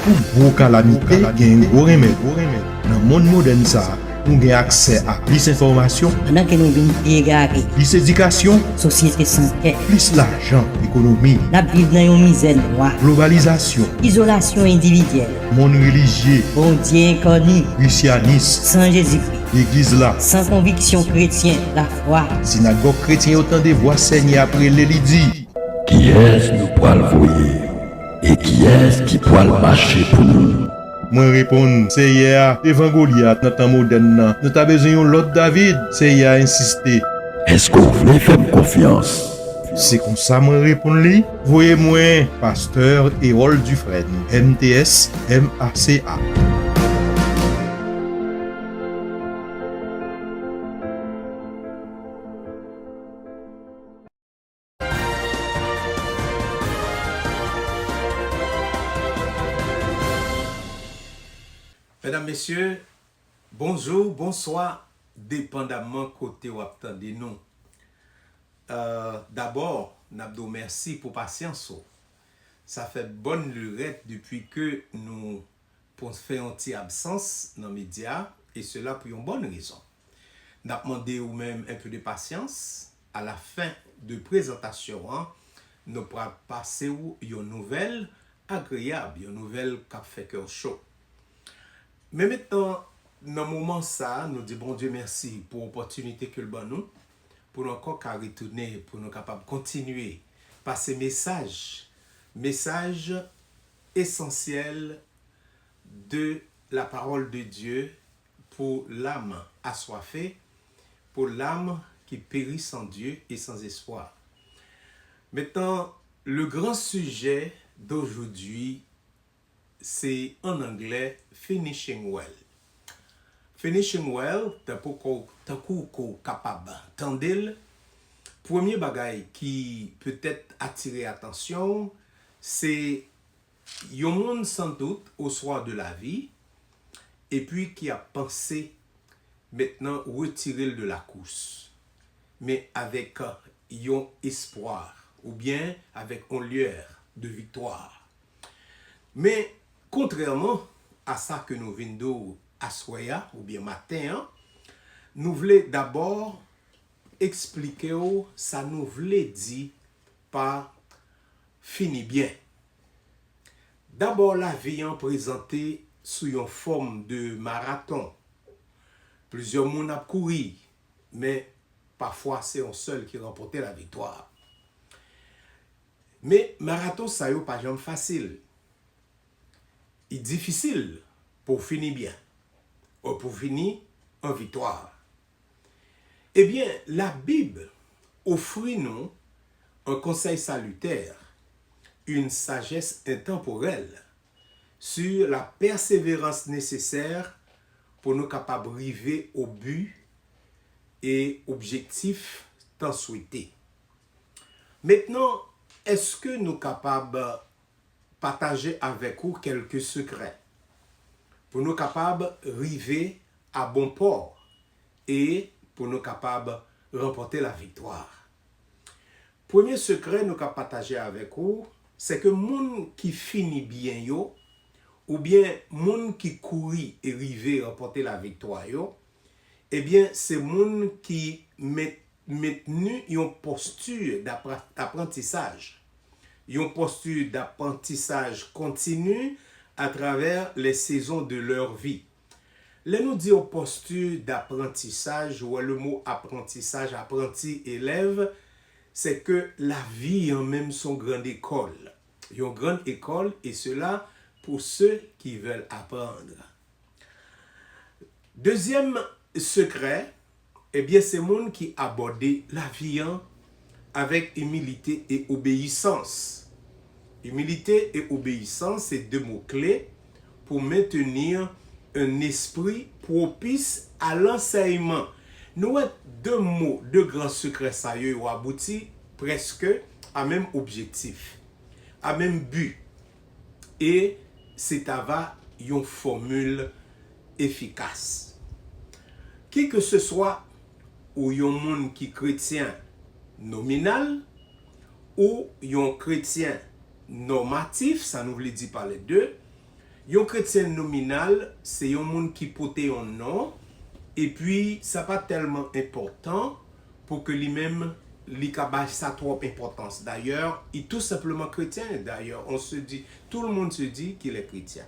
Pour gros calamité, il y a un gros remède. Dans le monde moderne, nous avons accès à plus d'informations, Pendant que nous venons égarés, plus d'éducation, société sans paix, plus l'argent, l'économie, nous vivons dans une misère noire, globalisation, isolation individuelle, monde religieux, bon Dieu inconnu, christianisme, sans Jésus-Christ, l'église là, sans conviction chrétienne, la foi. synagogue chrétien autant de voix saignées après l'élidie. Qui est-ce nous poil voyer et qui est-ce qui poil marcher pour nous? Moi répondre, c'est hier, devant Goliath, dans le temps moderne, nous avons besoin de l'autre David, c'est hier insisté. Est-ce qu'on voulait faire confiance? C'est comme ça moi répondre lui. Voyez-moi, pasteur Hérol Dufresne, MTS, MACA. Mesdames, Messieurs, bonjour, bonsoir, dépendamment côté ou attendez nous. D'abord, nous merci pour patience. Ça fait bonne lurette depuis que nous faisons une petite absence dans les médias et cela pour une bonne raison. Nous demandé ou même un peu de patience. À la fin de présentation, nous pourrons passer une nouvelle agréable, une nouvelle qui fait cœur chaud. Mais maintenant, dans le moment ça, nous disons bon Dieu merci pour l'opportunité que le bon nous, pour nous encore retourner, pour nous capables de continuer par ces messages essentiels de la parole de Dieu pour l'âme assoiffée, pour l'âme qui périt sans Dieu et sans espoir. Maintenant, le grand sujet d'aujourd'hui, c'est en anglais finishing well. Finishing well, tant qu'on capable d'entendre. Premier bagay qui peut-être attirer attention, c'est yon monde sans doute au soir de la vie et puis qui a pensé maintenant retirer de la course, mais avec yon espoir ou bien avec une lueur de victoire. Mais contrairement à ça que nous venons à soya ou bien matin, nous voulons d'abord expliquer ça nous voulait dire par fini bien. D'abord la vie en présenté sous une forme de marathon. Plusieurs monde a couru, mais parfois c'est un seul qui remportait la victoire. Mais marathon ça n'est pas jamais facile. Il est difficile pour finir bien, ou pour finir en victoire. Eh bien, la Bible offre nous un conseil salutaire, une sagesse intemporelle sur la persévérance nécessaire pour nous capables d'arriver au but et objectif tant souhaité. Maintenant, est-ce que nous sommes capables de partager avec vous quelques secrets pour nous capables d'arriver à bon port et pour nous capables de remporter la victoire? Premier secret nous avons partagé avec vous, c'est que moun qui finit bien yo, ou bien moun qui courit et arrive à remporter la victoire yo, eh bien c'est moun qui maintenu une posture d'apprentissage. Une posture d'apprentissage continu à travers les saisons de leur vie. Là, nous disons posture d'apprentissage, ou le mot apprentissage, apprenti, élève, c'est que la vie en même son grande école. Une grande école, et cela pour ceux qui veulent apprendre. Deuxième secret, eh bien, c'est le monde qui aborde la vie avec humilité et obéissance. Humilité et obéissance, c'est deux mots-clés pour maintenir un esprit propice à l'enseignement. Nous avons deux mots, deux grands secrets, ça y est, ou abouti presque à même objectif, à même but. Et c'est avoir une formule efficace. Qui que ce soit, ou un monde qui est chrétien nominal, ou un chrétien normatif, ça nous veut dire par les deux, Yon chrétien nominal, c'est yon monde qui porte un nom, et puis ça pas tellement important pour que lui-même li kabaj ça trop importance. D'ailleurs, il est tout simplement chrétien. D'ailleurs, tout le monde se dit qu'il est chrétien.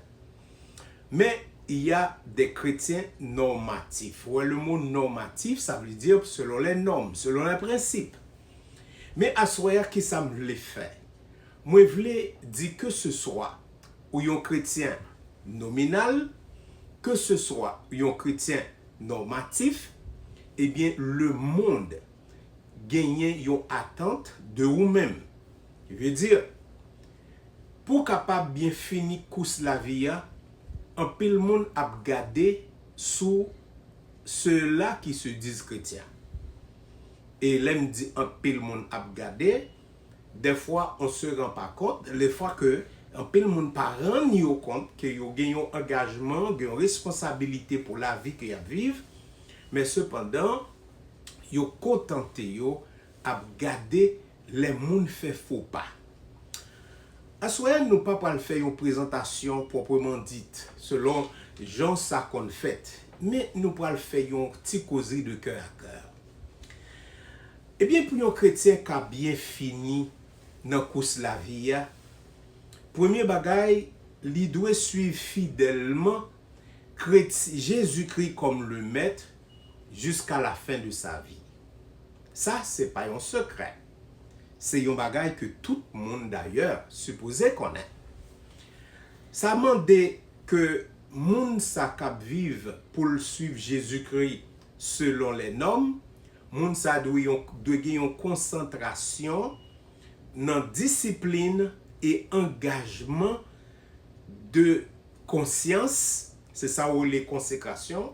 Mais il y a des chrétiens normatifs. Ouais, le mot normatif, ça veut dire selon les normes, selon les principes. Mais à ce moment qui ça me le fait. Moi, je voulais dire que ce soit ou un chrétien nominal, que ce soit un chrétien normatif, eh bien, le monde gagne une attente de vous-même. Je veux dire, pour capable bien finir course la vie, un pile monde a gardé sous ceux-là qui se disent chrétiens. Et l'aime dit un pile monde a gardé, des fois on se rend pas compte, les fois que un pile monde pas rend ni au compte que yo gagne un engagement, une responsabilité pour la vie que y a vivre, mais cependant yo contenté yo à garder les monde fait faux pas. À ce nous pas pour faire une présentation proprement dite selon Jean ça qu'on fait, mais nous pour faire une petite causerie de cœur à cœur. Eh bien pour un chrétien qui a bien fini dans course la vie, premier bagay, il doit suivre fidèlement Jésus-Christ comme le maître jusqu'à la fin de sa vie. Ça, c'est pas un secret. C'est un bagay que tout le monde d'ailleurs supposé connaître. Ça demande que monde sa cap vive pour suivre Jésus-Christ selon les normes, monde sa doit gagner une concentration dans discipline et engagement de conscience, c'est ça où les consécrations,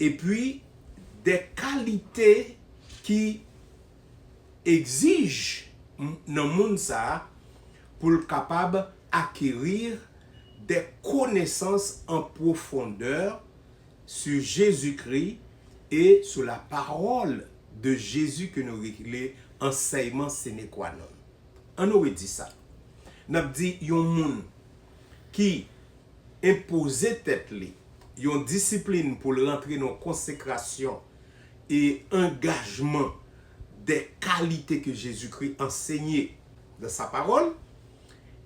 et puis des qualités qui exigent dans le monde ça pour le capable acquérir des connaissances en profondeur sur Jésus-Christ et sur la parole de Jésus que nous réglons enseignement sine qua non. On aurait dit ça. N'a dit yon moun qui impose tête li, yon discipline pour rentrer dans consécration et engagement des qualités que Jésus-Christ enseignait dans sa parole,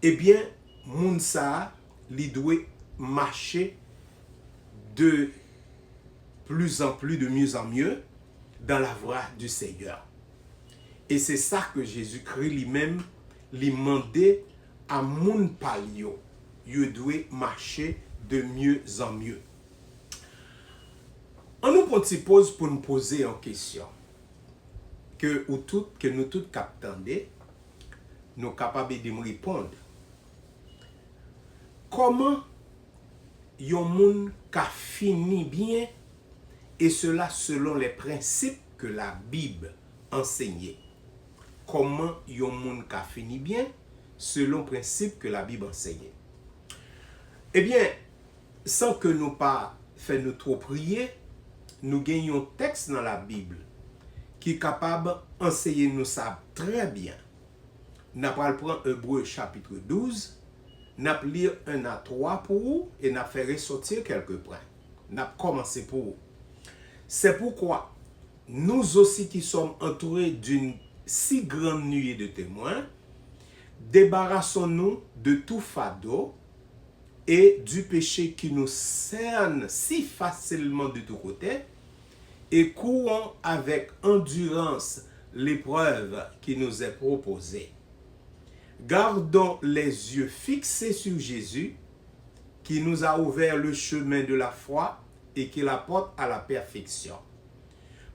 eh bien, moun sa li doit marcher de plus en plus, de mieux en mieux dans la voie du Seigneur. Et c'est ça que Jésus-Christ lui-même lui demandait à moun palio. Il doit marcher de mieux en mieux. On nous pose pour nous poser une question que nous tous captons, nous capables de nous répondre. Comment yon moun ka fini bien et cela selon les principes que la Bible enseignait? Comment yon moun ka fini bien selon les principes que la Bible enseignait? Eh bien, sans que nous pas fait nous trop prier, nous gagnons un texte dans la Bible qui est capable d'enseigner nous ça très bien. Nous allons prendre Hébreux chapitre 12, nous allons lire 1 à 3 pour vous et nous allons faire ressortir quelques points. Nous allons commencer pour vous. C'est pourquoi nous aussi qui sommes entourés d'une si grande nuée de témoins, débarrassons-nous de tout fardeau et du péché qui nous cerne si facilement de tous côtés, et courons avec endurance l'épreuve qui nous est proposée. Gardons les yeux fixés sur Jésus, qui nous a ouvert le chemin de la foi et qui l'apporte à la perfection.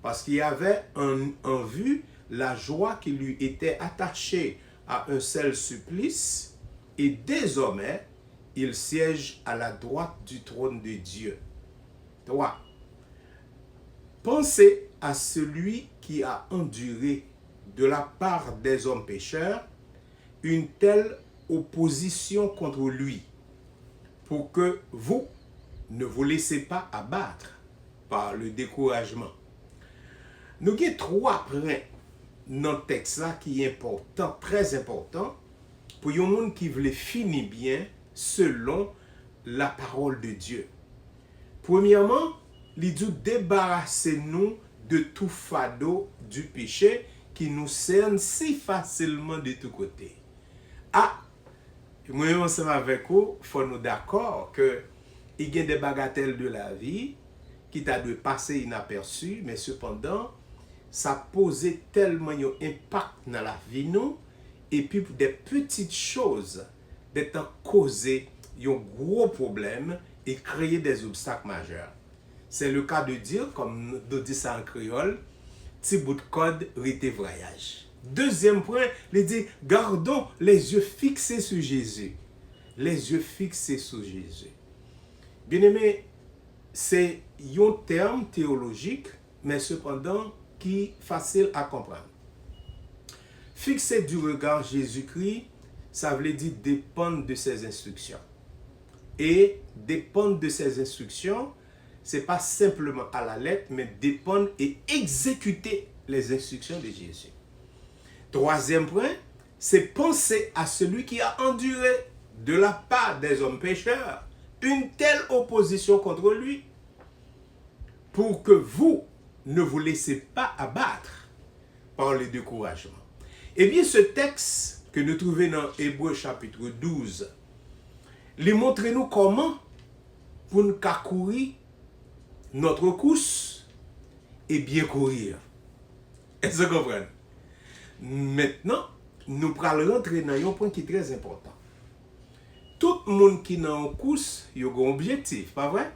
Parce qu'il y avait en vue la joie qui lui était attachée à un seul supplice, et désormais, il siège à la droite du trône de Dieu. 3. Pensez à celui qui a enduré de la part des hommes pécheurs une telle opposition contre lui, pour que vous ne vous laissez pas abattre par le découragement. Nous avons 3 points dans le texte là qui est important, très important, pour les gens qui veulent finir bien selon la parole de Dieu. Premièrement, il dit débarrassez-nous de tout fardeau du péché qui nous cerne si facilement de tous côtés. Ah, moi ensemble avec vous, il faut nous d'accord que il y a des bagatelles de la vie qui t'a de passer inaperçues, mais cependant, ça posait tellement un impact dans la vie nous, et puis des petites choses d'être causées un gros problème et créer des obstacles majeurs. C'est le cas de dire, comme nous dit ça en créole, petit bout de code, rete voyage. Deuxième point, il dit, gardons les yeux fixés sur Jésus. Les yeux fixés sur Jésus. Bien aimé, c'est un terme théologique, mais cependant qui est facile à comprendre. Fixer du regard Jésus-Christ, ça veut dire dépendre de ses instructions. Et dépendre de ses instructions, ce n'est pas simplement à la lettre, mais dépendre et exécuter les instructions de Jésus. Troisième point, c'est penser à celui qui a enduré de la part des hommes pécheurs une telle opposition contre lui, pour que vous ne vous laissez pas abattre par le découragement. Eh bien, ce texte que nous trouvons dans Hébreux chapitre 12, il montre-nous comment pour nous courir notre course et bien courir. Est-ce que vous comprenez? Maintenant, nous allons rentrer dans un point qui est très important. Tout le monde qui est en course, il a un objectif, pas vrai?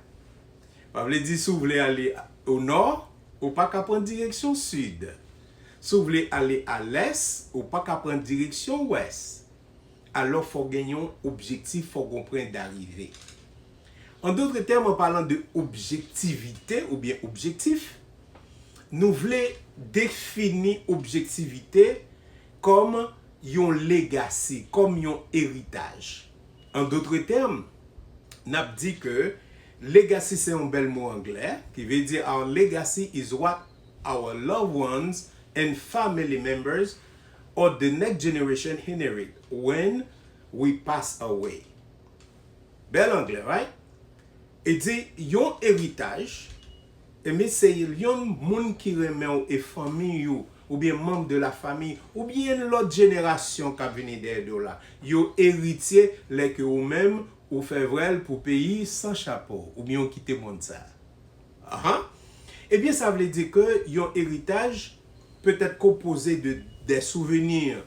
Vous voulez dire, si vous voulez aller au nord, ou pas qu'à prendre direction sud. Si vous voulez aller à l'est, ou pas qu'à prendre direction ouest. Alors, il faut gagner un objectif, il faut comprendre d'arriver. En d'autres termes, en parlant de objectivité ou bien objectif, nous voulons définir objectivité comme un legacy, comme un héritage. En d'autres termes, nous avons dit que legacy c'est un bel mot anglais qui veut dire our legacy is what our loved ones and family members or the next generation inherit when we pass away. Bel anglais, right? Et dit, yon héritage, mais c'est yon moun qui remet et famille ou bien membre de la famille ou bien l'autre génération qui vient derrière là. Yo héritier les que ou même ou fait vrai pour pays sans chapeau ou bien on quitte monde ça. Eh bien ça veut dire que yon héritage peut être composé de des souvenirs,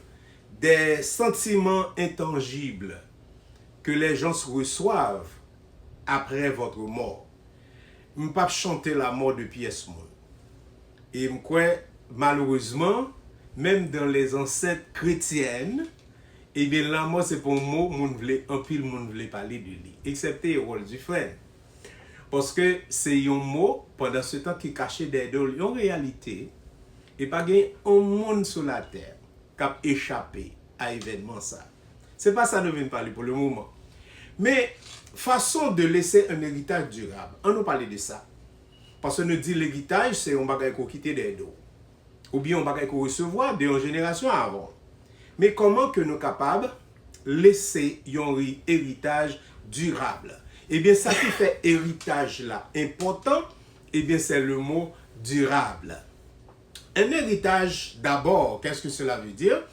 des sentiments intangibles que les gens reçoivent après votre mort. Je ne peux pas chanter la mort de pièce monde. Et je crois, malheureusement, même dans les ancêtres chrétiennes, eh bien, la mort, c'est pour un mot, un pile, monde ne voulait parler de lui, excepté le rôle du frère. Parce que c'est un mot, pendant ce temps, qui cachait des dons, en réalité, et pas un monde sur la terre qui a échappé à l'événement ça. C'est pas ça que nous venons parler pour le moment. Mais, façon de laisser un héritage durable. On nous parle de ça. Parce que nous dit l'héritage, c'est un bagage qu'on quitte des dos. Ou bien un bagage qu'on recevoir d'une génération avant. Mais comment que nous sommes capables de laisser un héritage durable? Eh bien, ça qui fait héritage là important, eh bien, c'est le mot durable. Un héritage, d'abord, qu'est-ce que cela veut dire?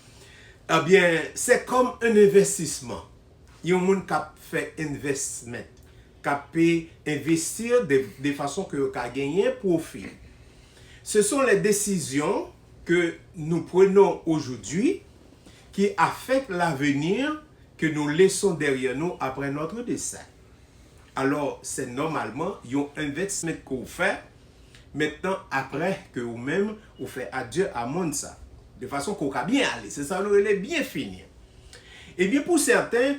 Eh bien, c'est comme un investissement. Il y a un monde qui a fait investissement, qui a pu investir de façon que a gagné profit. Ce sont les décisions que nous prenons aujourd'hui qui affectent l'avenir que nous laissons derrière nous après notre décès. Alors, c'est normalement un investissement que vous faites maintenant après que vous-même vous faites adieu à monde ça. De façon qu'on va bien aller. C'est ça, nous allons bien finir. Et bien, pour certains,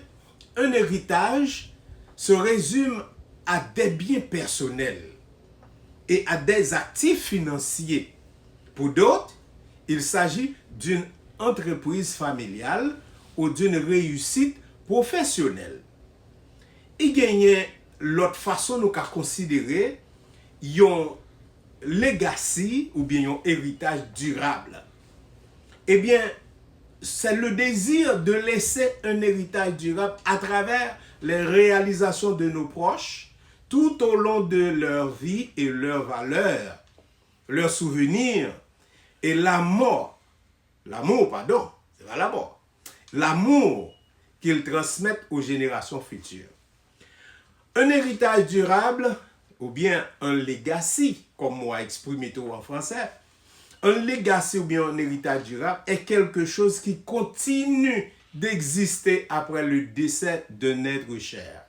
un héritage se résume à des biens personnels et à des actifs financiers. Pour d'autres, il s'agit d'une entreprise familiale ou d'une réussite professionnelle. Il y a l'autre façon de considérer un legacy ou bien un héritage durable. Eh bien, c'est le désir de laisser un héritage durable à travers les réalisations de nos proches tout au long de leur vie et leurs valeurs, leurs souvenirs et l'amour, c'est pas la mort, l'amour qu'ils transmettent aux générations futures. Un héritage durable, ou bien un legacy, comme moi exprimé tout en français, un legacy ou bien un héritage durable est quelque chose qui continue d'exister après le décès d'un être cher.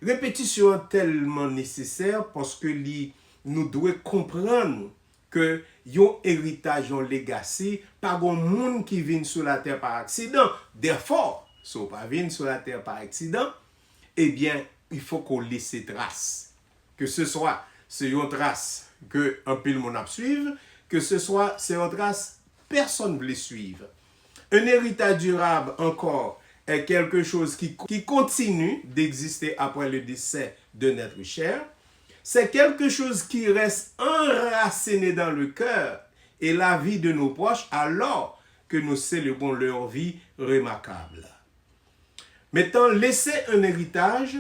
Répétition est tellement nécessaire parce que nous devons comprendre que yon héritage, yon legacy, pas grand monde qui vient sur la terre par accident. Therefore, si on pas vient sur la terre par accident, eh bien, il faut qu'on laisse trace. Que ce soit c'est une trace que un pile mon a suivre, que ce soit c'est une trace personne ne veut suivre. Un héritage durable encore est quelque chose qui continue d'exister après le décès d'un être cher. C'est quelque chose qui reste enraciné dans le cœur et la vie de nos proches alors que nous célébrons leur vie remarquable. Maintenant, laisser un héritage,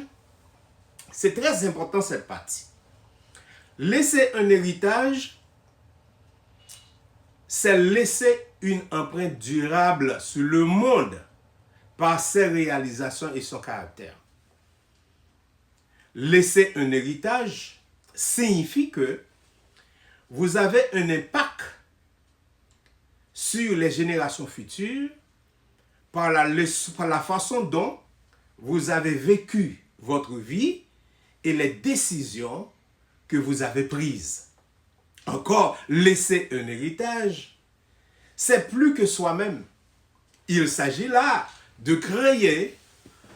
c'est très important cette partie. Laisser un héritage, c'est laisser une empreinte durable sur le monde par ses réalisations et son caractère. Laisser un héritage signifie que vous avez un impact sur les générations futures par la façon dont vous avez vécu votre vie et les décisions que vous avez prises. Encore, laisser un héritage, c'est plus que soi-même. Il s'agit là de créer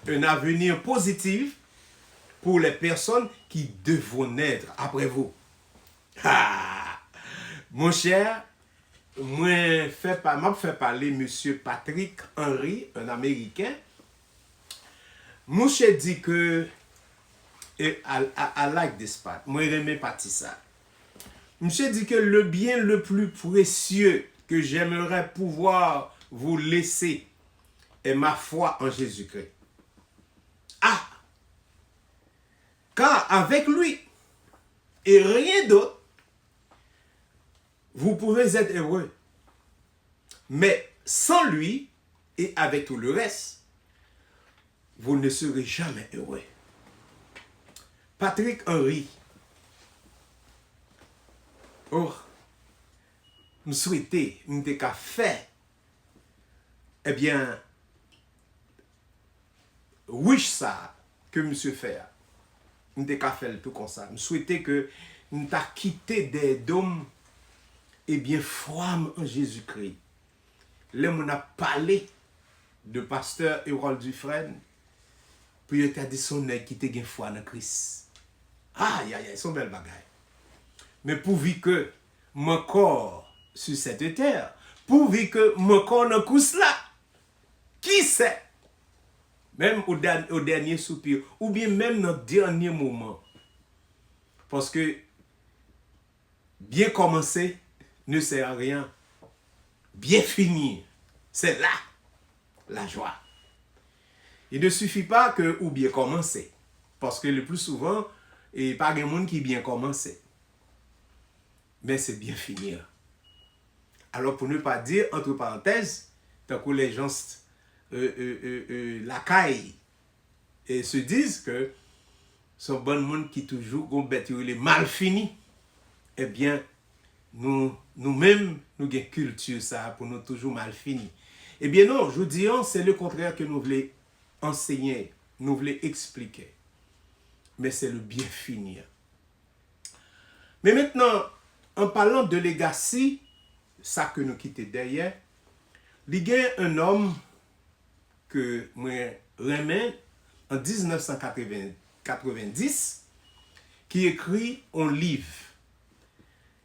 un avenir positif pour les personnes qui devront naître après vous. Ah, mon cher, moi fait parler monsieur Patrick Henry, un Américain. Monsieur dit que I like this part. Moi j'aime partie ça. Monsieur dit que le bien le plus précieux que j'aimerais pouvoir vous laisser est ma foi en Jésus-Christ. Ah! Car avec lui et rien d'autre, vous pouvez être heureux. Mais sans lui et avec tout le reste, vous ne serez jamais heureux. Patrick Henry. Oh, nous souhaitons, nous avons qu'à faire, eh bien, wish ça que monsieur fait. Nous avons qu'à faire tout comme ça. Nous souhaitons que nous avons quitté des dômes, eh bien, foi en Jésus-Christ. Là, on a parlé de pasteur Harold Dufresne, puis il a dit son nez qui était foi en Christ. Aïe, aïe, aïe, son bel bagaille. Mais pourvu que mon corps sur cette terre, pourvu que mon corps ne couche là, qui sait, même au dernier soupir, ou bien même dans le dernier moment. Parce que bien commencer ne sert à rien. Bien finir, c'est là la joie. Il ne suffit pas que ou bien commencer. Parce que le plus souvent, il n'y a pas de monde qui bien commencer. Mais c'est bien finir. Alors pour ne pas dire, entre parenthèses, tant que les gens la caille et se disent que ce bon monde qui toujours il est mal fini, eh bien, nous-mêmes, nous avons une culture ça pour nous toujours mal fini. Eh bien non, je vous dis, c'est le contraire que nous voulons enseigner, nous voulons expliquer. Mais c'est le bien finir. Mais maintenant, en parlant de legacy, ça que nous quittons derrière, il y a un homme que moi remets en 1990 qui écrit un livre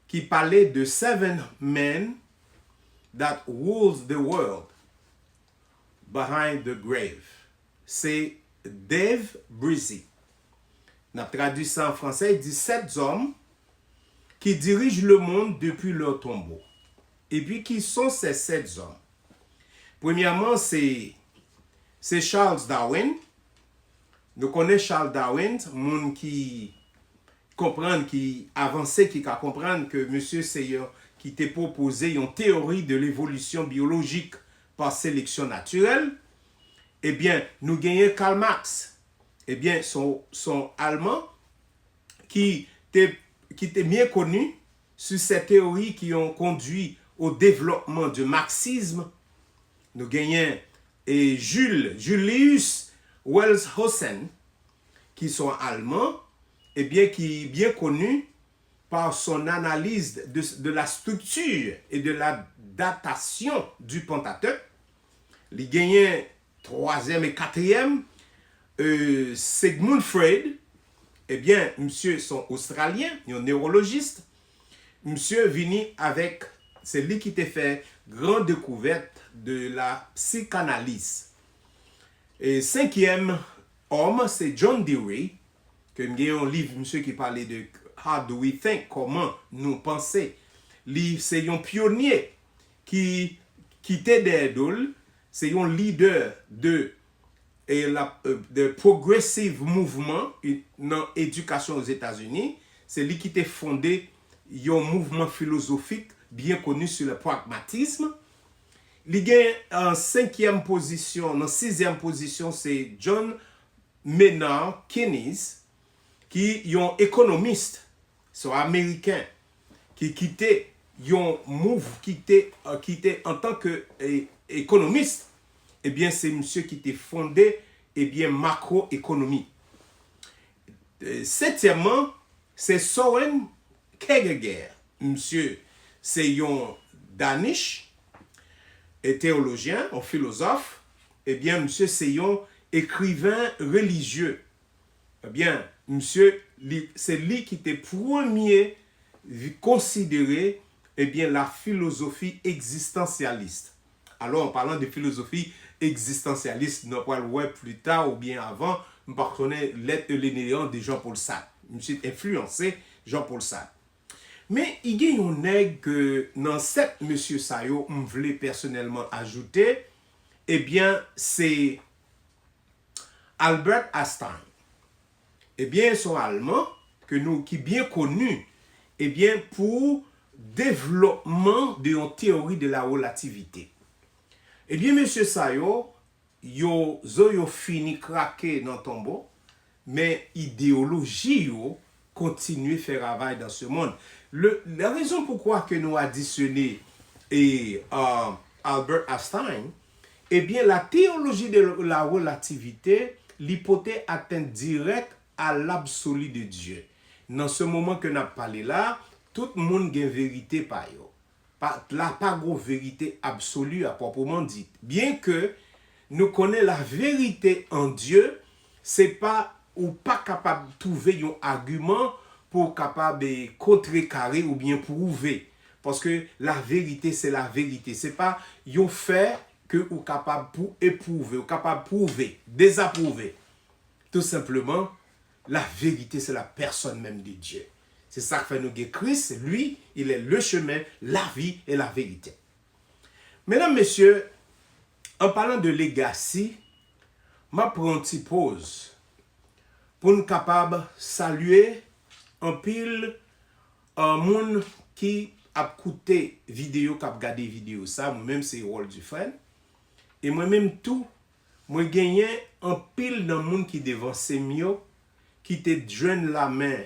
qui parlait de 7 men that ruled the world behind the grave. C'est Dave Breezy. On a traduit ça en français, il dit 7 hommes qui dirigent le monde depuis leur tombeau. Et puis, qui sont ces 7 hommes? Premièrement, c'est Charles Darwin. Nous connaissons Charles Darwin, monde qui comprendre, qui avançait, qui a comprendre que monsieur Seyer qui t'a proposé une théorie de l'évolution biologique par sélection naturelle. Eh bien, nous gagnons Karl Marx. Eh bien, son allemand qui était bien connu sur ces théories qui ont conduit au développement du marxisme. Nous gagnons et Julius Wellhausen, qui sont allemands, et bien qui est bien connu par son analyse de la structure et de la datation du Pentateuque. Les gagnants 3e et 4e, Sigmund Freud, eh bien, monsieur sont australiens, un neurologiste. Monsieur venu avec, c'est lui qui t'a fait grande découverte de la psychanalyse. Et 5e homme, c'est John Dewey, que j'ai un livre, monsieur, qui parlait de How do we think, comment nous penser. C'est un pionnier qui était des idoles, c'est un leader de progressive mouvement dans l'éducation aux États-Unis. C'est lui qui a fondé un mouvement philosophique bien connu sur le pragmatisme. Il gagne en 5e position, en 6e position, c'est John Maynard Keynes, qui est un économiste, c'est américain, qui quittait un mouvement, qui était en tant qu'économiste. Eh bien, c'est monsieur qui était fondé, eh bien, macroéconomie. 7e, c'est Søren Kierkegaard. Monsieur, c'est un Danish, un théologien, un philosophe. Eh bien, monsieur, c'est un écrivain religieux. Eh bien, monsieur, c'est lui qui était premier considéré, eh bien, la philosophie existentialiste. Alors, en parlant de philosophie existentialiste, nous allons le voir plus tard ou bien avant, nous parlons de l'énéant de Jean-Paul Sartre. Monsieur influencé Jean-Paul Sartre. Mais il y a un nègre que dans cette monsieur Sayo, je voulais personnellement ajouter, eh bien, c'est Albert Einstein. Eh bien, son allemand, qui est bien connu, eh bien, pour développement de une théorie de la relativité. Eh bien, monsieur Sayo, yo fini craquer dans le tombeau, mais idéologie yo continue à faire travail dans ce monde. La raison pourquoi que nous additionnons Albert Einstein, eh bien, la théologie de la relativité, l'hypothèse atteint direct à l'absolu de Dieu. Dans ce moment que nous avons parlé là, tout le monde a une vérité par yo. Pas de vérité absolue à proprement dit. Bien que nous connaissons la vérité en Dieu, c'est pas ou pas capable de trouver un argument pour capable de contrecarrer ou bien prouver. Parce que la vérité, c'est la vérité. C'est pas un fait que vous capable pour éprouver, ou capable de prouver, désapprouver. Tout simplement, la vérité, c'est la personne même de Dieu. C'est ça que fait nous Christ. Lui, il est le chemin, la vie et la vérité. Mesdames, messieurs, en parlant de legacy, je prends une petite pause pour nous capables saluer un pile un monde qui a écouté vidéo, qui a regardé vidéo ça, moi-même c'est Walt Dufresne. Et moi-même tout, moi gagné un pile dans monde qui devant c'est mieux, qui te joindre la main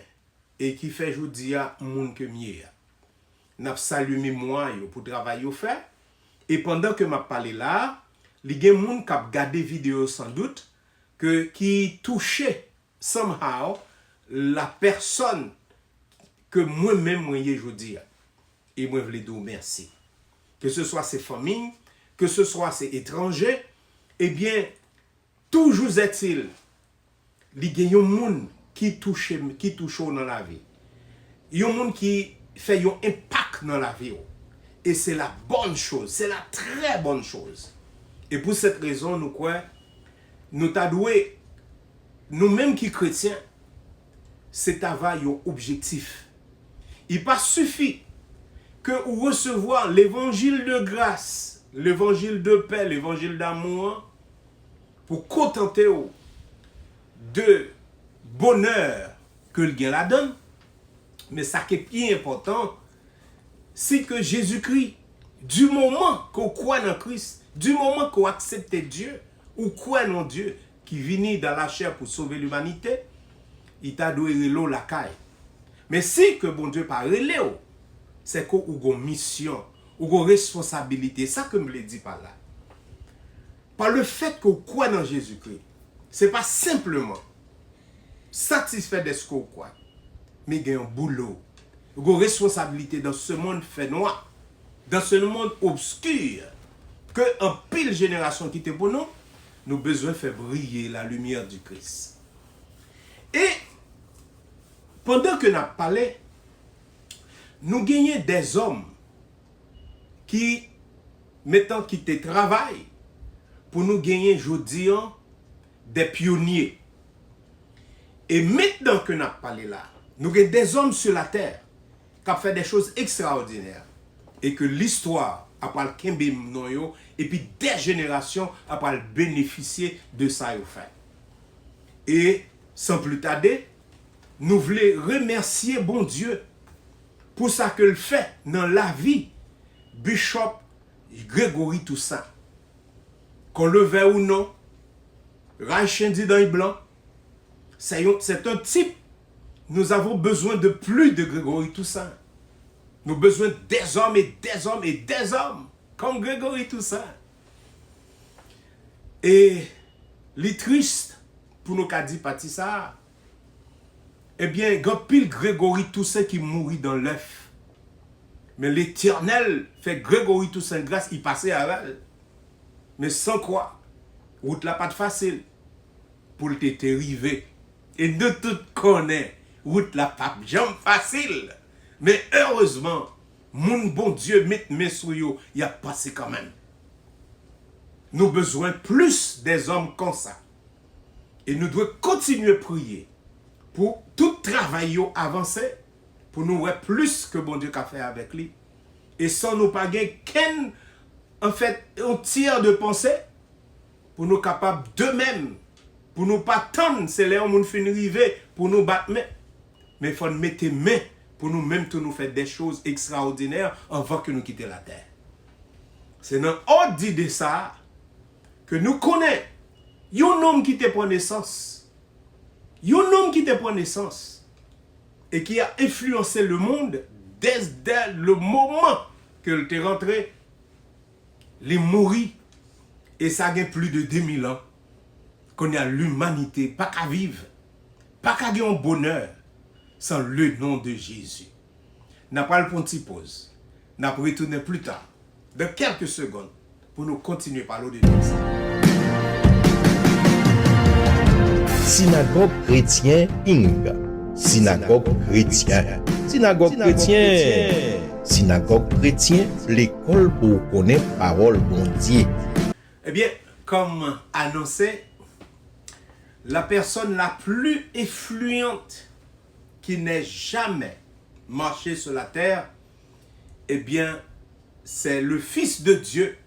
et qui fait aujourd'hui à monde que mieux. N'a salué moi pour travailler au fait. Et pendant que m'a parlé là, il y a des gens qui ont regardé vidéo sans doute qui touchait somehow la personne que moi-même moi aujourd'hui. Et moi je voulais dire merci. Que ce soit ses familles, que ce soit ses étrangers, eh bien toujours est-il il y a des gens qui touchent dans la vie. Il y a des gens qui fait un impact dans la vie. Et c'est la bonne chose, c'est la très bonne chose. Et pour cette raison, nous croyons, nous t'adouer, nous-mêmes qui chrétiens, c'est avoir un objectif. Il pas suffit que vous recevoir l'évangile de grâce, l'évangile de paix, l'évangile d'amour, pour contenter de bonheur que le gain la donne, mais ça qui est plus important, c'est que Jésus-Christ, du moment qu'on croit dans Christ, du moment qu'on accepte Dieu, ou croit en Dieu, qui vient dans la chair pour sauver l'humanité, il t'a donné l'eau la caille. Mais si que bon Dieu pas relé, c'est qu'on a une mission, ou une responsabilité. Ça que me le dit par là. Par le fait qu'on croit dans Jésus-Christ, c'est pas simplement satisfait de ce qu'on croit, mais il y a un boulot, une responsabilité dans ce monde fait noir, dans ce monde obscur, que en pile génération qui était pour nous, nous besoin de faire briller la lumière du Christ. Et pendant que nous parlons, nous gagnons des hommes qui, mettant quitté travail, pour nous gagner aujourd'hui des pionniers. Et maintenant que nous parlons là, nous avons des hommes sur la terre qui ont fait des choses extraordinaires. Et que l'histoire a pas le et puis des générations a pas bénéficier de ça fait. Et sans plus tarder, nous voulons remercier bon Dieu pour ça que le fait dans la vie Bishop Grégory Toussaint. Qu'on le veuille ou non, Raichendi dans le blanc, c'est un type. Nous avons besoin de plus de Grégory Toussaint. Nous avons besoin des hommes et des hommes et des hommes comme Grégory Toussaint. Et les tristes pour nous qu'a dit parti ça, eh bien, il y a pile Grégory Toussaint qui mourit dans l'œuf. Mais l'Éternel fait Grégory Toussaint grâce, il passait à elle. Mais sans quoi, route la pas facile pour te river. Et de tout connaît, route la pas jamais facile. Mais heureusement, mon bon Dieu met mes souillons, il a passé quand même. Nous avons besoin plus des hommes comme ça. Et nous devons continuer à prier pour tout travail avancer, pour nous voir plus que bon Dieu a fait avec lui. Et sans nous pas gagner en fait, un tiers de pensée pour nous capables d'eux-mêmes, pour nous pas tendre, c'est là où nous finissons arriver pour nous battre, mais il faut nous mettre main pour nous-mêmes nous faire des choses extraordinaires avant que nous quittions la terre. C'est dans l'ordre de ça que nous connaissons un homme qui te prend naissance, un homme qui te prend naissance et qui a influencé le monde dès le moment que tu es rentré. Les mourir et ça a plus de 2000 ans qu'on a l'humanité pas qu'à vivre, pas qu'à avoir un bonheur sans le nom de Jésus. N'a pas le petit pause. N'a pas retourner plus tard, de quelques secondes, pour nous continuer par l'eau de Dieu. Synagogue chrétien Ping. Synagogue chrétien. Synagogue chrétien. Synagogue chrétien, l'école pour connaître parole bon Dieu. Eh bien, comme annoncé, la personne la plus influente qui n'ait jamais marché sur la terre, eh bien, c'est le Fils de Dieu,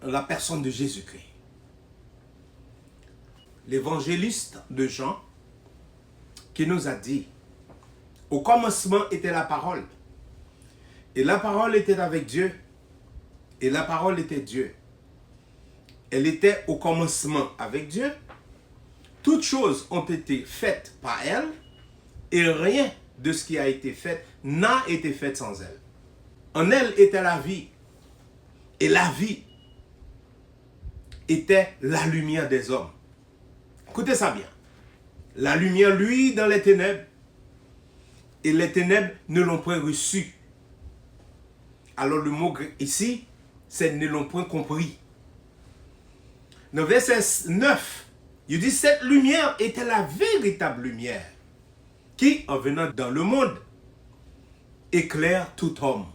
la personne de Jésus-Christ. L'évangéliste de Jean, qui nous a dit, au commencement était la parole, et la parole était avec Dieu, et la parole était Dieu. Elle était au commencement avec Dieu. Toutes choses ont été faites par elle, et rien de ce qui a été fait n'a été fait sans elle. En elle était la vie, et la vie était la lumière des hommes. Écoutez ça bien. La lumière, lui, dans les ténèbres, et les ténèbres ne l'ont point reçu. Alors le mot ici, c'est ne l'ont point compris. Dans verset 9, il dit, cette lumière était la véritable lumière qui, en venant dans le monde, éclaire tout homme.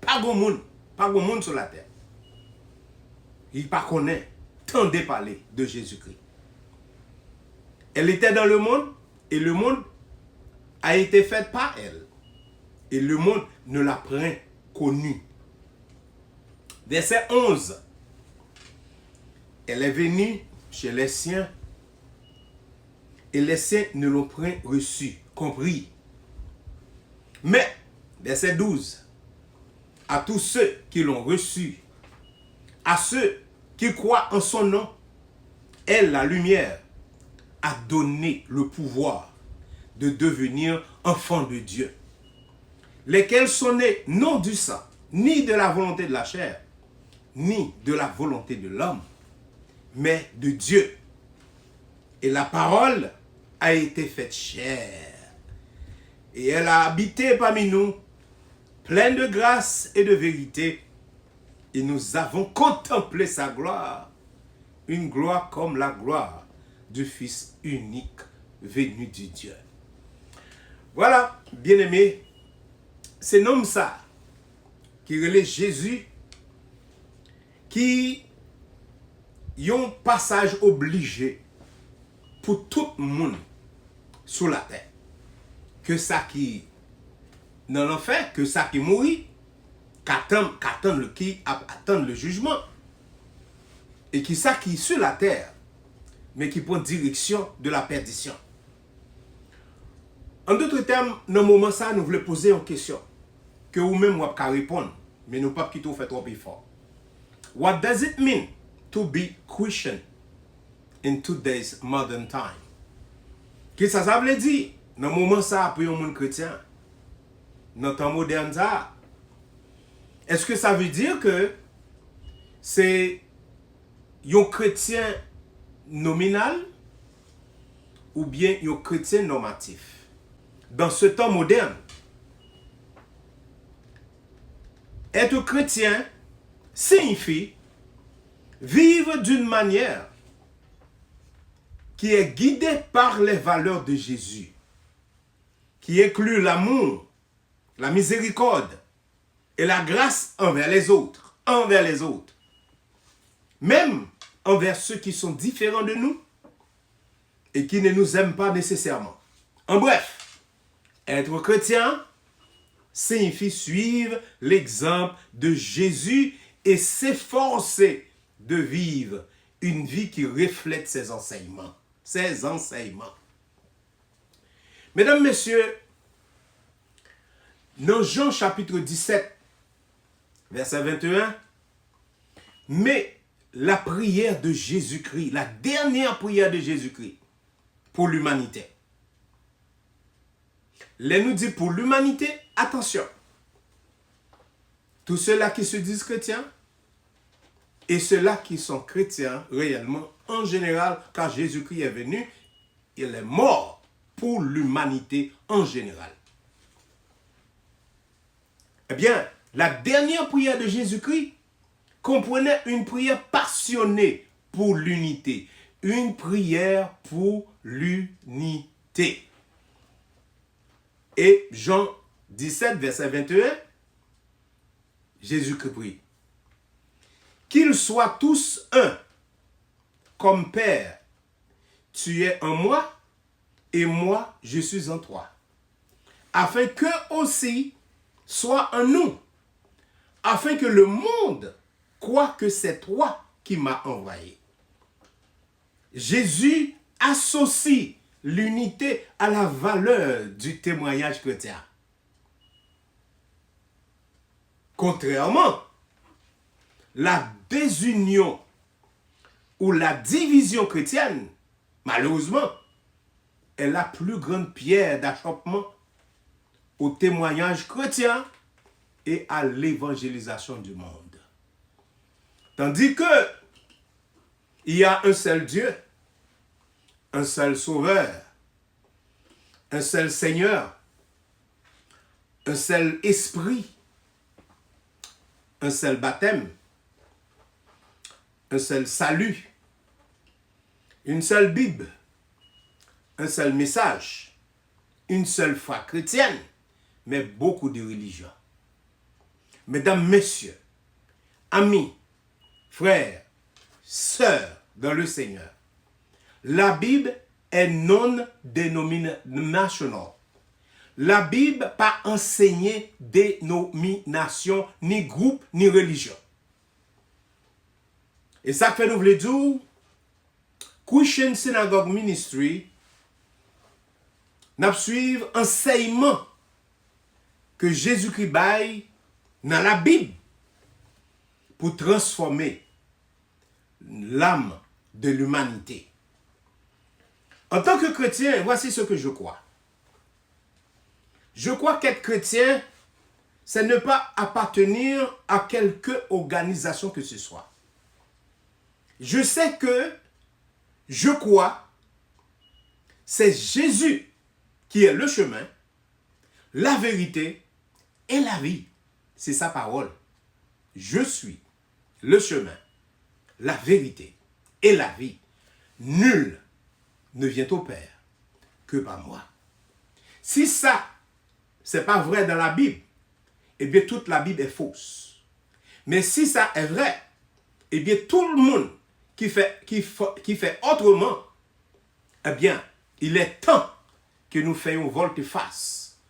Pas grand monde sur la terre. Il ne connaît pas, tendez parler de Jésus-Christ. Elle était dans le monde et le monde a été fait par elle. Et le monde ne l'a point connue. Verset 11. Elle est venue chez les siens, et les siens ne l'ont point reçu, compris. Mais, verset 12, à tous ceux qui l'ont reçu, à ceux qui croient en son nom, elle, la lumière, a donné le pouvoir de devenir enfants de Dieu, lesquels sont nés non du sang, ni de la volonté de la chair, ni de la volonté de l'homme, mais de Dieu. Et la parole a été faite chair, et elle a habité parmi nous, pleine de grâce et de vérité, et nous avons contemplé sa gloire, une gloire comme la gloire du Fils unique venu du Dieu. Voilà, bien-aimés, c'est nom ça qui relève Jésus, qui y a un passage obligé pour tout le monde sur la terre. Que ça qui dans l'enfer, que ça qui mourit, qu'attend le jugement. Et qui ça qui est sur la terre, mais qui prend direction de la perdition. En d'autres termes, dans le moment ça, nous voulons poser une question que vous-même vous pouvez répondre, mais nous ne pouvons pas quitter fait trop fort. What does it mean to be Christian in today's modern time? Qu'est-ce que ça veut dire dans le moment ça pour un monde chrétien, dans le temps moderne ça? Est-ce que ça veut dire que c'est un chrétien nominal ou bien un chrétien normatif? Dans ce temps moderne, être chrétien signifie vivre d'une manière qui est guidée par les valeurs de Jésus, qui inclut l'amour, la miséricorde et la grâce envers les autres, même envers ceux qui sont différents de nous et qui ne nous aiment pas nécessairement. En bref, être chrétien signifie suivre l'exemple de Jésus et s'efforcer de vivre une vie qui reflète ses enseignements. Mesdames, messieurs, dans Jean chapitre 17, verset 21, mais la prière de Jésus-Christ, la dernière prière de Jésus-Christ pour l'humanité. Les nous dit pour l'humanité, attention, tous ceux-là qui se disent chrétiens et ceux-là qui sont chrétiens réellement en général, car Jésus-Christ est venu, il est mort pour l'humanité en général. Eh bien, la dernière prière de Jésus-Christ comprenait une prière passionnée pour l'unité. Une prière pour l'unité. Et Jean 17, verset 21, Jésus-Christ prie. Qu'ils soient tous un, comme Père, tu es en moi et moi je suis en toi. Afin qu'eux aussi soient en nous. Afin que le monde croit que c'est toi qui m'as envoyé. Jésus associe l'unité à la valeur du témoignage chrétien. Contrairement, la désunion ou la division chrétienne, malheureusement, est la plus grande pierre d'achoppement au témoignage chrétien et à l'évangélisation du monde. Tandis que il y a un seul Dieu, un seul Sauveur, un seul Seigneur, un seul Esprit, un seul baptême, un seul salut, une seule Bible, un seul message, une seule foi chrétienne, mais beaucoup de religions. Mesdames, messieurs, amis, frères, sœurs dans le Seigneur, la Bible est non dénominational. La Bible pas enseigné dénomination, ni groupe, ni religion. Et ça fait nous voulons dire, Christian Synagogue Ministry n'a suivre enseignement que Jésus-Christ baille dans la Bible pour transformer l'âme de l'humanité. En tant que chrétien, voici ce que je crois. Je crois qu'être chrétien, c'est ne pas appartenir à quelque organisation que ce soit. Je sais que, je crois, c'est Jésus qui est le chemin, la vérité et la vie. C'est sa parole. Je suis le chemin, la vérité et la vie. Nul ne vient au Père que par moi. Si ça, c'est pas vrai dans la Bible, eh bien toute la Bible est fausse. Mais si ça est vrai, eh bien tout le monde qui fait autrement, eh bien, il est temps que nous fassions volte-face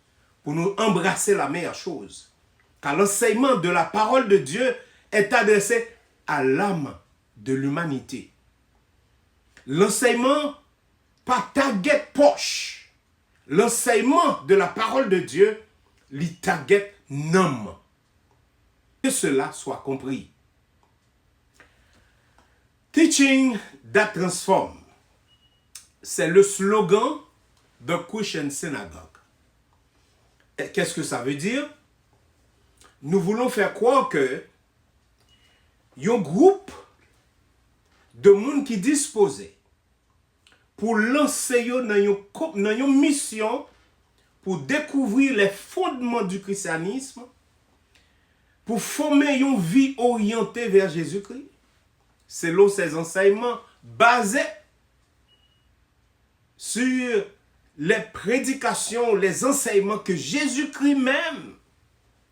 pour nous embrasser la meilleure chose. Car l'enseignement de la parole de Dieu est adressé à l'âme de l'humanité. L'enseignement, pas target poche. L'enseignement de la parole de Dieu, lui target nomme. Que cela soit compris. Teaching that transform. C'est le slogan de Christian Synagogue. Qu'est-ce que ça veut dire? Nous voulons faire croire que il y a un groupe de monde qui disposé pour lancer dans une mission pour découvrir les fondements du christianisme, pour former une vie orientée vers Jésus-Christ, selon ses enseignements basés sur les prédications, les enseignements que Jésus-Christ même,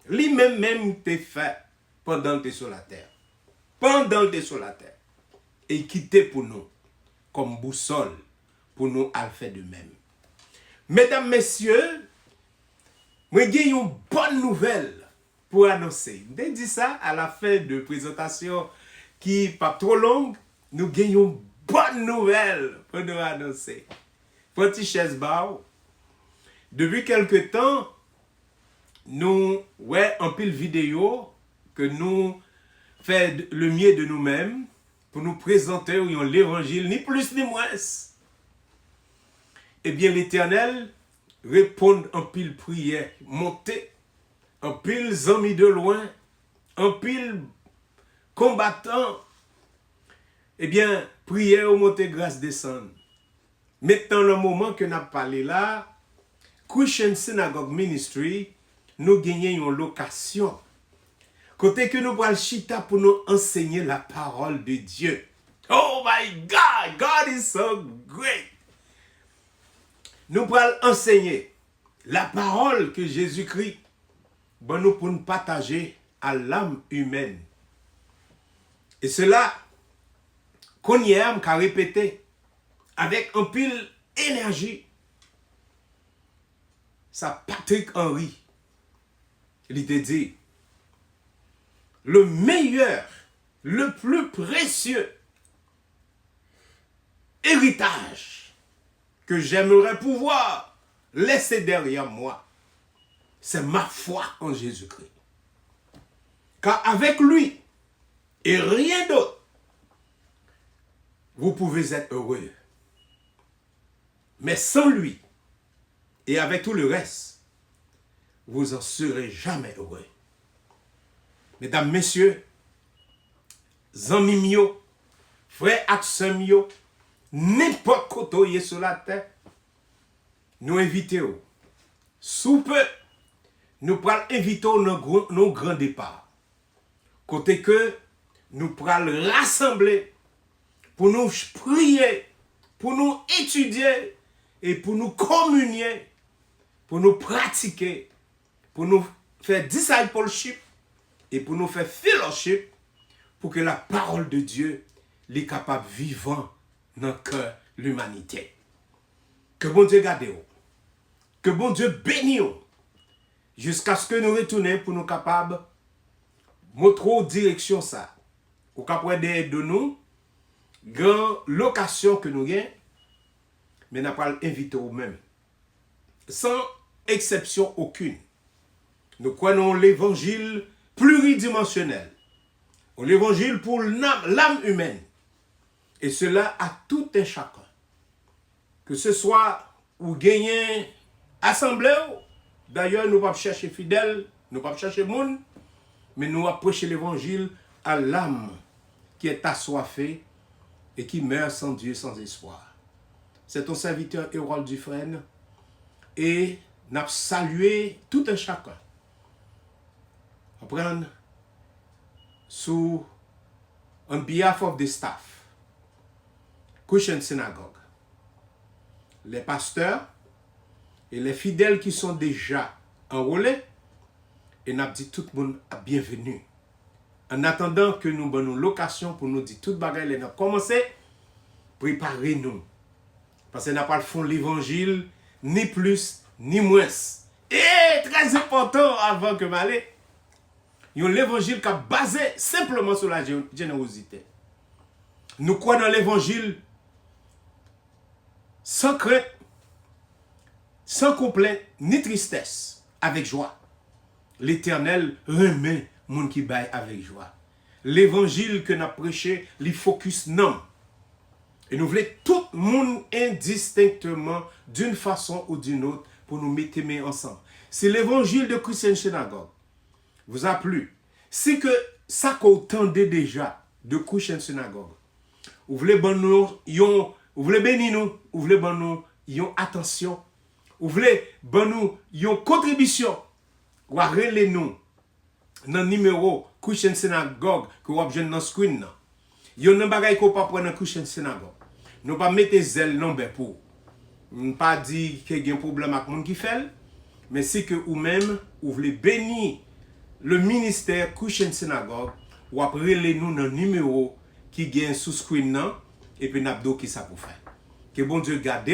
lui-même t'a fait pendant que tu es sur la terre. Pendant que tu es sur la terre. Et qui t'est pour nous comme boussole, pour nous à faire de même. Mesdames, messieurs, moi j'ai une bonne nouvelle pour annoncer. Je dis ça à la fin de présentation qui n'est pas trop longue. Nous avons une bonne nouvelle pour nous annoncer. Petit chaise bao. Depuis quelque temps, nous ouais un pile vidéo que nous fait le mieux de nous-mêmes pour nous présenter l'évangile, ni plus ni moins. Eh bien, l'Éternel répond en pile prière, montée, en pile amis de loin, en pile combattant. Eh bien, prière au monté grâce descend. Maintenant, le moment que nous avons parlé là, Christian Synagogue Ministry, nous gagnons une location. Côté que nous prenons chita pour nous enseigner la parole de Dieu. Oh my God, God is so great. Nous prenons enseigner la parole que Jésus-Christ, bon, nous pour nous partager à l'âme humaine. Et cela, qu'on y aime qu'à répéter avec un pile énergie. Ça, Patrick Henry, il te dit, le meilleur, le plus précieux héritage que j'aimerais pouvoir laisser derrière moi, c'est ma foi en Jésus-Christ. Car avec lui et rien d'autre, vous pouvez être heureux. Mais sans lui et avec tout le reste, vous n'en serez jamais heureux. Mesdames, messieurs, amis mio, frères et sœurs mio, n'importe côté sur la terre, nous invitons. Sous peu, nous pourrons inviter nos grands départs. Côté que nous pourrons rassembler pour nous prier, pour nous étudier et pour nous communier, pour nous pratiquer, pour nous faire discipleship et pour nous faire fellowship, pour que la parole de Dieu soit capable de vivre dans le cœur de l'humanité. Que bon Dieu garde, que bon Dieu bénisse, jusqu'à ce que nous retournions pour nous capables de montrer direction ça, ou capable de nous, grand location que nous gagnons, mais n'a pas invité au même. Sans exception aucune. Nous croyons l'évangile pluridimensionnel. L'évangile pour l'âme humaine. Et cela à tout un chacun. Que ce soit ou gagner assemblée, d'ailleurs nous ne pas chercher fidèles, nous ne pas chercher monde, mais nous approcher l'évangile à l'âme qui est assoiffée et qui meurt sans Dieu, sans espoir. C'est ton serviteur Hérold Dufresne et n'a salué tout un chacun. Apprendre sous on behalf of the staff, Cushion Synagogue, les pasteurs et les fidèles qui sont déjà enrôlés, et n'a dit tout le monde bienvenue. En attendant que nous avons une location pour nous dire toute bagaille, nous commencer, préparez-nous. Parce que nous n'avons pas le fond de l'évangile, ni plus, ni moins. Et très important avant que m'aller, il y a l'évangile qui est basé simplement sur la générosité. Nous croyons dans l'évangile sans crainte, sans complainte, ni tristesse, avec joie. L'Éternel remet mon qui baille avec joie. L'évangile que nous avons prêché, il focus non. Et nous voulons tout le monde indistinctement, d'une façon ou d'une autre, pour nous mettre main ensemble. C'est l'évangile de Cushion Synagogue vous a plu. C'est que ça qu'on entendait déjà de Cushion Synagogue. Vous voulez bénir nous, vous voulez bénir nous, vous voulez bénir nous, attention. Vous voulez bénir nous, contribution. Ou relez nous dans le numéro Cushion Synagogue que vous avez dans le screen. Vous n'avez pas de prendre dans Cushion Synagogue. Nous ne pas mettre zèle non pour. Nous ne pas dire qu'il y a un problème avec les gens qui fait, mais c'est que vous-même, vous voulez bénir le ministère Cushion Synagogue, ou après relez nous dans le numéro qui gagne sous screen et puis nous qui ça pour faire. Que bon Dieu garde,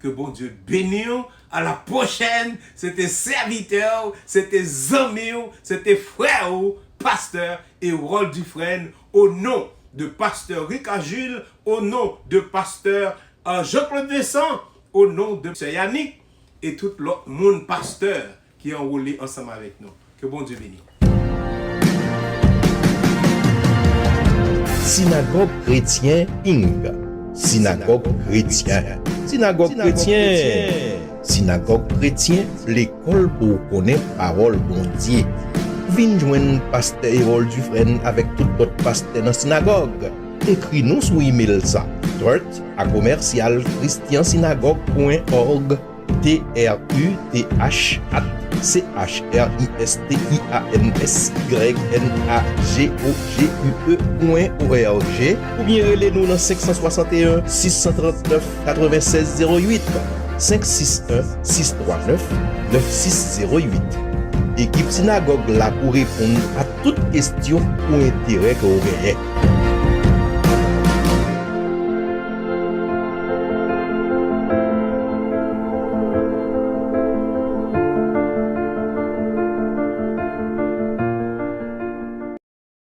que bon Dieu bénisse. À la prochaine, c'était serviteur, c'était amis, c'était frère, pasteur Hérold Dufresne, au nom de pasteur Ricard Jules, au nom de pasteur Jean-Claude Vincent, au nom de M. Yannick et tout l'autre monde pasteur qui est enrôlé ensemble avec nous. Que bon Dieu bénisse. Synagogue chrétien Ping. Synagogue chrétien. Synagogue chrétien. Synagogue chrétien, l'école pour connaître parole bon Dieu. Vin joindre pasteur Hérold Dufresne avec tout autre pasteur dans la synagogue. Écris-nous sur email ça. trut@christiansynagogue.org trut@christiansynagogue.org ou bien relez-nous dans 561 639 96 08 561 639 9608. Équipe synagogue là pour répondre à toutes questions ou intérêts que vous avez.